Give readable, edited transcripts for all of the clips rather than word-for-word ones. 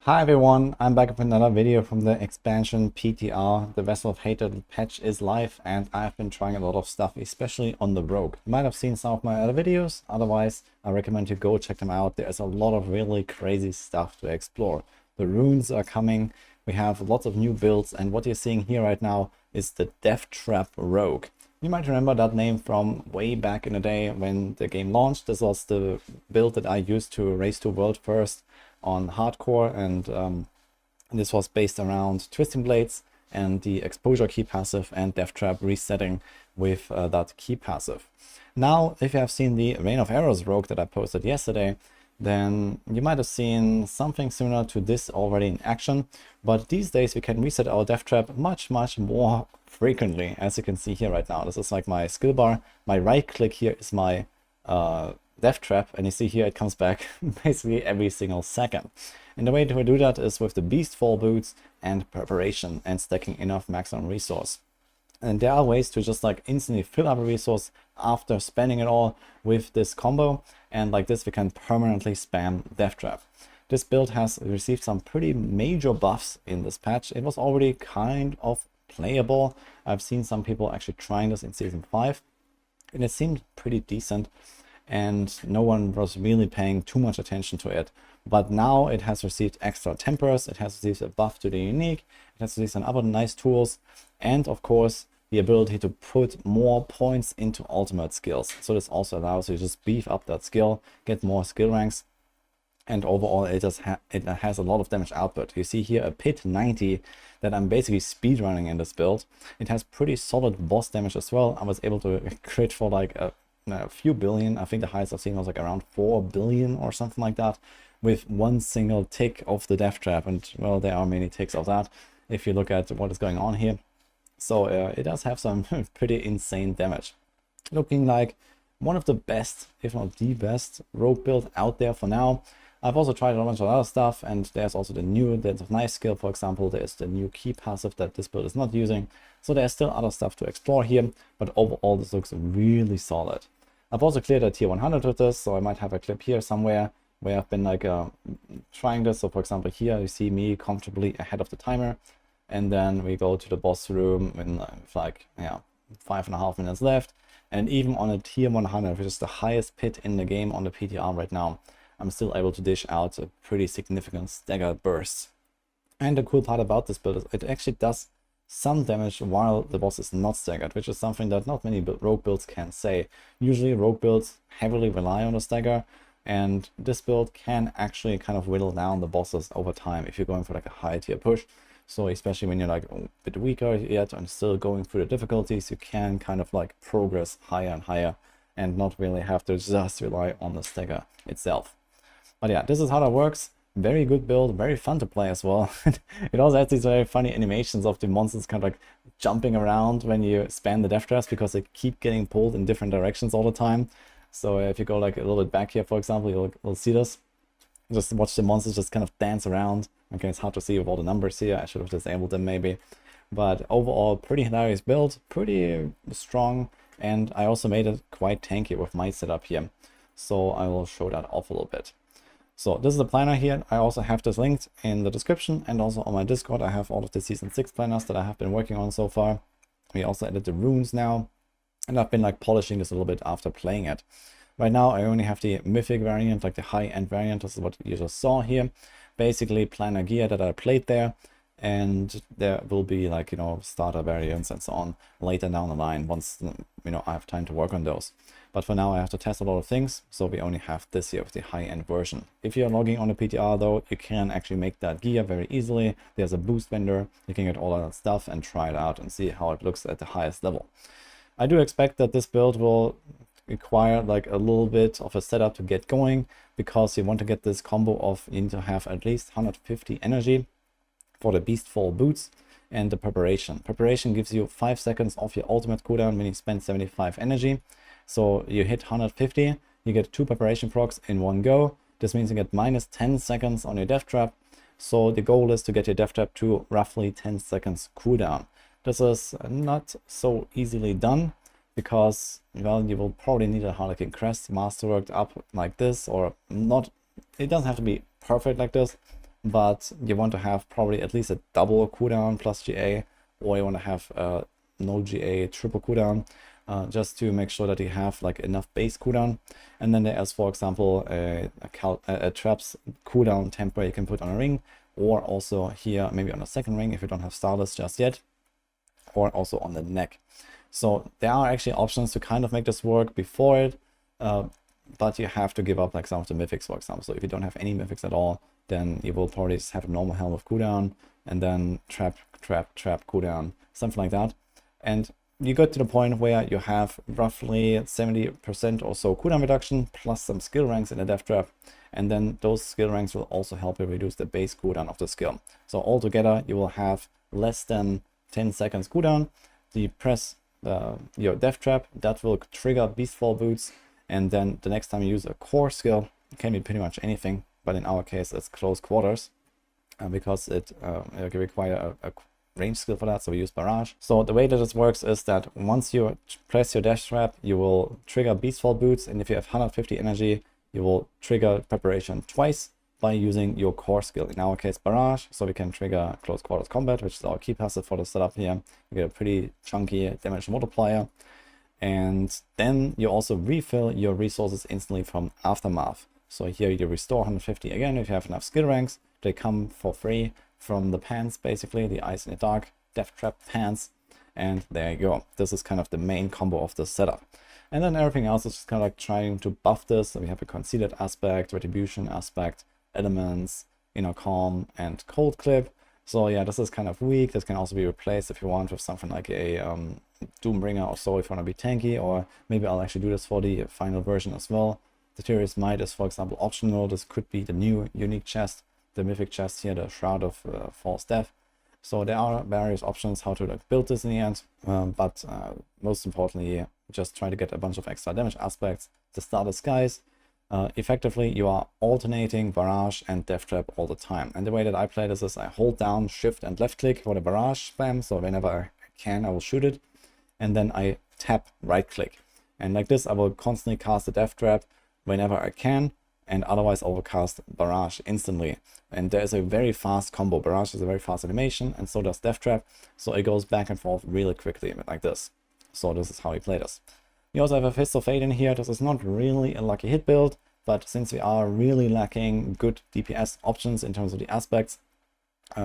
Hi everyone, I'm back with another video from the expansion PTR. The Vessel of Hatred patch is live and I've been trying a lot of stuff, especially on the Rogue. You might have seen some of my other videos, otherwise I recommend you go check them out. There's a lot of really crazy stuff to explore. The runes are coming, we have lots of new builds, and what you're seeing here right now is the Death Trap Rogue. You might remember that name from way back in the day when the game launched. This was the build that I used to race to world first on hardcore, and this was based around Twisting Blades and the exposure key passive and Death Trap resetting with that key passive. Now, if you have seen the Rain of Arrows Rogue that I posted yesterday, then you might have seen something similar to this already in action, but these days we can reset our Death Trap much more frequently, as you can see here right now. This is like my skill bar. My right click here is my Death Trap, and you see here it comes back basically every single second. And the way to do that is with the Beastfall boots and preparation and stacking enough maximum resource. And there are ways to just like instantly fill up a resource after spending it all with this combo, and like this we can permanently spam Death Trap. This build has received some pretty major buffs in this patch. It was already kind of playable. I've seen some people actually trying this in Season 5, and it seemed pretty decent, and no one was really paying too much attention to it. But now it has received extra tempers, it has received a buff to the unique, it has received some other nice tools, and of course the ability to put more points into ultimate skills. So this also allows you to just beef up that skill, get more skill ranks, and overall it has a lot of damage output. You see here a Pit 90 that I'm basically speedrunning in this build. It has pretty solid boss damage as well. I was able to crit for like a few billion. I think the highest I've seen was like around 4 billion or something like that, with one single tick of the Death Trap. And well, there are many ticks of that if you look at what is going on here. So it does have some pretty insane damage. Looking like one of the best, if not the best, rogue build out there for now. I've also tried a bunch of other stuff, and there's also the new Dance of Nice skill, for example. There's the new key passive that this build is not using. So there's still other stuff to explore here, but overall this looks really solid. I've also cleared a tier 100 with this, so I might have a clip here somewhere where I've been like trying this. So for example here you see me comfortably ahead of the timer, and then we go to the boss room in like 5.5 minutes left, and even on a tier 100, which is the highest pit in the game on the PTR right now, I'm still able to dish out a pretty significant stagger burst. And the cool part about this build is it actually does some damage while the boss is not staggered, which is something that not many rogue builds can say. Usually rogue builds heavily rely on the stagger, and this build can actually kind of whittle down the bosses over time if you're going for like a high tier push. So especially when you're like a bit weaker yet and still going through the difficulties, you can kind of like progress higher and higher and not really have to just rely on the stagger itself. But yeah, this is how that works. Very good build, very fun to play as well. It also has these very funny animations of the monsters kind of like jumping around when you spam the Death Traps, because they keep getting pulled in different directions all the time. So if you go like a little bit back here, for example, you'll see this. Just watch the monsters just kind of dance around. Okay, it's hard to see with all the numbers here. I should have disabled them maybe. But overall, pretty hilarious build, pretty strong. And I also made it quite tanky with my setup here. So I will show that off a little bit. So this is the planner here. I also have this linked in the description, and also on my Discord I have all of the Season 6 planners that I have been working on so far. We also added the runes now, and I've been like polishing this a little bit after playing it. Right now I only have the mythic variant, like the high-end variant. This is what you just saw here. Basically planner gear that I played there, and there will be like, starter variants and so on later down the line once, I have time to work on those. But for now I have to test a lot of things, so we only have this here with the high-end version. If you're logging on the PTR though, you can actually make that gear very easily. There's a boost vendor, you can get all of that stuff and try it out and see how it looks at the highest level. I do expect that this build will require like a little bit of a setup to get going, because you want to get this combo of, you need to have at least 150 energy for the Beastfall boots and the preparation. Preparation gives you 5 seconds off your ultimate cooldown when you spend 75 energy. So you hit 150, you get 2 preparation procs in one go. This means you get minus 10 seconds on your Death Trap. So the goal is to get your Death Trap to roughly 10 seconds cooldown. This is not so easily done, because, well, you will probably need a Harlequin Crest masterworked up like this, or not. It doesn't have to be perfect like this, but you want to have probably at least a double cooldown plus GA, or you want to have no GA triple cooldown, just to make sure that you have like enough base cooldown. And then there's, for example, a traps cooldown temper you can put on a ring, or also here maybe on a second ring if you don't have starless just yet, or also on the neck. So there are actually options to kind of make this work before it, but you have to give up like some of the mythics, for example. So if you don't have any mythics at all, then you will probably just have a normal helm of cooldown, and then trap cooldown, something like that. And you get to the point where you have roughly 70% or so cooldown reduction, plus some skill ranks in the death trap, and then those skill ranks will also help you reduce the base cooldown of the skill. So altogether, you will have less than 10 seconds cooldown. You press your death trap, that will trigger Beastfall Boots, and then the next time you use a core skill, it can be pretty much anything, but in our case it's close quarters, because it require a range skill for that, so we use Barrage. So the way that this works is that once you press your death trap, you will trigger Beastfall Boots, and if you have 150 energy, you will trigger Preparation twice by using your core skill, in our case Barrage, so we can trigger Close Quarters Combat, which is our key passive for the setup here. You get a pretty chunky damage multiplier, and then you also refill your resources instantly from Aftermath. So here you restore 150 again if you have enough skill ranks. They come for free from the pants, basically, the Ice in the Dark Death Trap pants, and there you go. This is kind of the main combo of the setup. And then everything else is just kind of like trying to buff this. So we have a Conceited aspect, Retribution aspect, Elements, Inner Calm, and Cold Clip. So yeah, this is kind of weak. This can also be replaced if you want with something like a Doombringer or so, if you want to be tanky, or maybe I'll actually do this for the final version as well. The Tyrio's Might is, for example, optional. This could be the new unique chest, the mythic chest here, the Shroud of False Death. So there are various options how to like build this in the end, but most importantly, just try to get a bunch of extra damage aspects to start the skies. Effectively, you are alternating Barrage and Death Trap all the time. And the way that I play this is I hold down Shift and left click for the Barrage spam, so whenever I can, I will shoot it. And then I tap right click. And like this, I will constantly cast the Death Trap whenever I can, and otherwise I will cast Barrage instantly. And there is a very fast combo. Barrage is a very fast animation, and so does Death Trap. So it goes back and forth really quickly, like this. So this is how we play this. We also have a Fist of Fate in here. This is not really a lucky hit build, but since we are really lacking good DPS options in terms of the aspects,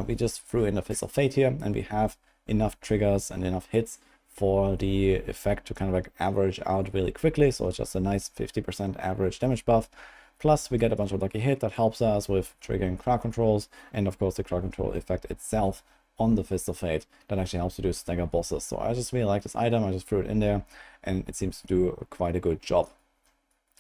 we just threw in a Fist of Fate here, and we have enough triggers and enough hits for the effect to kind of like average out really quickly. So it's just a nice 50% average damage buff. Plus we get a bunch of lucky hit that helps us with triggering crowd controls, and of course the crowd control effect itself on the Fist of Fate that actually helps to do stagger bosses. So I just really like this item. I just threw it in there, and it seems to do quite a good job.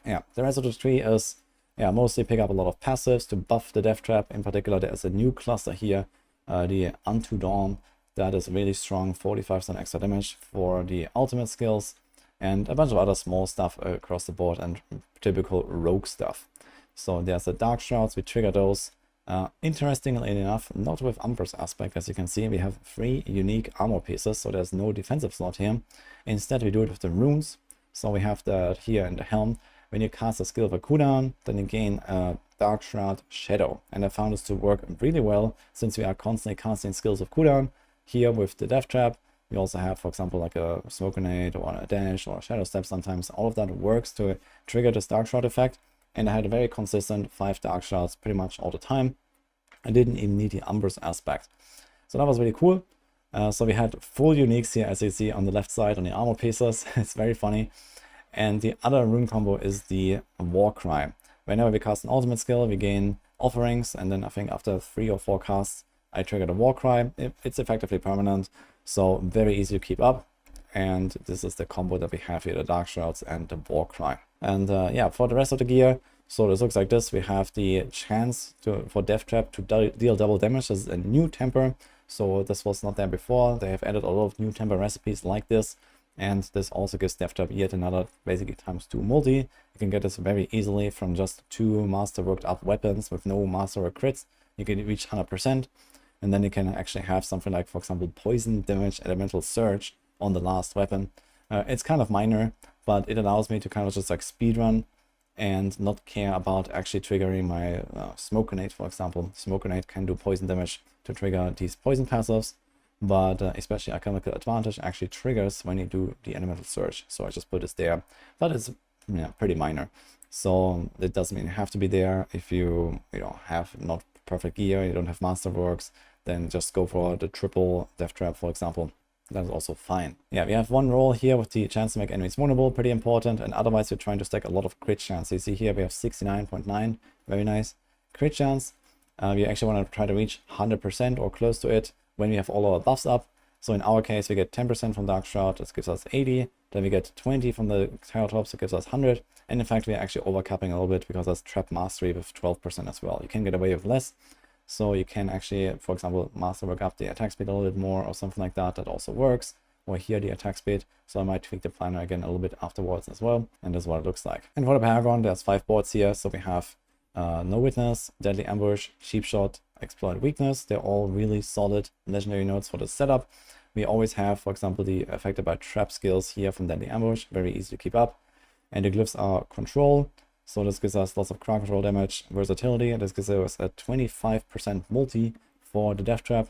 Yeah, the rest of the tree is mostly pick up a lot of passives to buff the Death Trap. In particular, there's a new cluster here, the Unto Dawn, that is really strong, 45% extra damage for the ultimate skills, and a bunch of other small stuff across the board and typical rogue stuff. So there's the Dark Shrouds, we trigger those. Interestingly enough, not with Umber's aspect, as you can see, we have 3 unique armor pieces, so there's no defensive slot here. Instead, we do it with the runes. So we have that here in the helm. When you cast a skill of a cooldown, then you gain a Dark Shroud Shadow. And I found this to work really well, since we are constantly casting skills of cooldown. Here with the Death Trap, we also have, for example, like a Smoke Grenade or a Dash or a Shadow Step sometimes. All of that works to trigger this Dark Shroud effect. And I had a very consistent 5 Dark Shrouds pretty much all the time. I didn't even need the Umber's aspect. So that was really cool. So we had full uniques here, as you see on the left side on the armor pieces. It's very funny. And the other rune combo is the Warcry. Whenever we cast an ultimate skill, we gain offerings, and then I think after 3 or 4 casts, I trigger the Warcry. It's effectively permanent, so very easy to keep up. And this is the combo that we have here, the Dark Shrouds and the Warcry. And yeah, for the rest of the gear, so this looks like this. We have the chance for Death Trap to deal double damage. This is a new temper, so this was not there before. They have added a lot of new temper recipes like this. And this also gives Death Trap yet another, basically ×2 multi. You can get this very easily from just 2 masterworked up weapons with no masterwork crits. You can reach 100%. And then you can actually have something like, for example, Poison Damage Elemental Surge on the last weapon. It's kind of minor, but it allows me to kind of just like speedrun and not care about actually triggering my smoke grenade, for example. Smoke grenade can do poison damage to trigger these poison passives, but especially alchemical advantage actually triggers when you do the elemental surge. So I just put this there, but it's pretty minor. So it doesn't mean you have to be there. If you have not perfect gear, you don't have masterworks, then just go for the triple death trap, for example. That is also fine. Yeah, we have one roll here with the chance to make enemies vulnerable, pretty important, and otherwise we're trying to stack a lot of crit chance. So you see here we have 69.9, very nice. Crit chance, we actually want to try to reach 100% or close to it when we have all our buffs up. So in our case, we get 10% from Dark Shroud, this gives us 80, then we get 20 from the Terratops, that gives us 100, and in fact we're actually overcapping a little bit because that's Trap Mastery with 12% as well. You can get away with less. So you can actually, for example, masterwork up the attack speed a little bit more or something like that. That also works. Or here the attack speed. So I might tweak the planner again a little bit afterwards as well. And that's what it looks like. And for the Paragon, there's 5 boards here. So we have No Witness, Deadly Ambush, Cheap Shot, Exploit Weakness. They're all really solid legendary nodes for the setup. We always have, for example, the affected by trap skills here from Deadly Ambush. Very easy to keep up. And the glyphs are Control. So this gives us lots of crowd control damage, versatility, and this gives us a 25% multi for the death trap.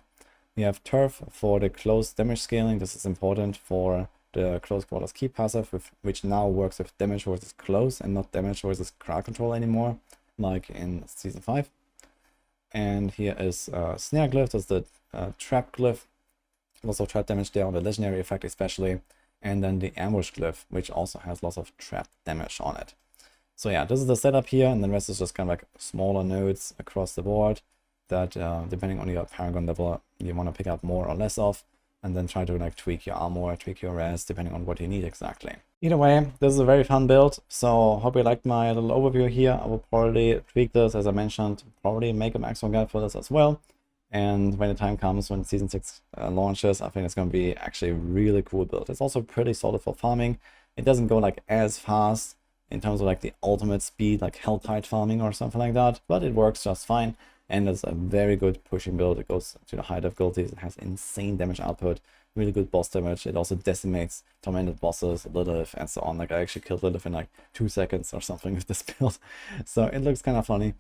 We have Turf for the close damage scaling. This is important for the close quarters key passive, which now works with damage versus close and not damage versus crowd control anymore, like in Season 5. And here is Snare Glyph, that's the trap glyph. Lots of trap damage there on the legendary effect especially. And then the Ambush Glyph, which also has lots of trap damage on it. So yeah, this is the setup here, and the rest is just kind of like smaller nodes across the board that depending on your Paragon level, you want to pick up more or less of, and then try to like tweak your armor, tweak your res, depending on what you need exactly. Either way, this is a very fun build, so hope you liked my little overview here. I will probably tweak this, as I mentioned, probably make a maximum guide for this as well. And when the time comes, when Season 6 launches, I think it's going to be actually a really cool build. It's also pretty solid for farming. It doesn't go like as fast in terms of like the ultimate speed, like Helltide farming or something like that, but it works just fine, and it's a very good pushing build. It goes to the high difficulties, it has insane damage output, really good boss damage. It also decimates tormented bosses, Lilith, and so on. Like I actually killed Lilith in like 2 seconds or something with this build, so it looks kind of funny,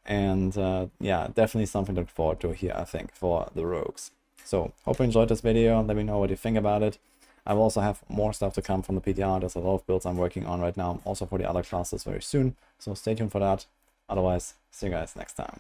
and yeah, definitely something to look forward to here, I think, for the rogues. So hope you enjoyed this video. Let me know what you think about it. I will also have more stuff to come from the PTR. There's a lot of builds I'm working on right now, also for the other classes very soon. So stay tuned for that. Otherwise, see you guys next time.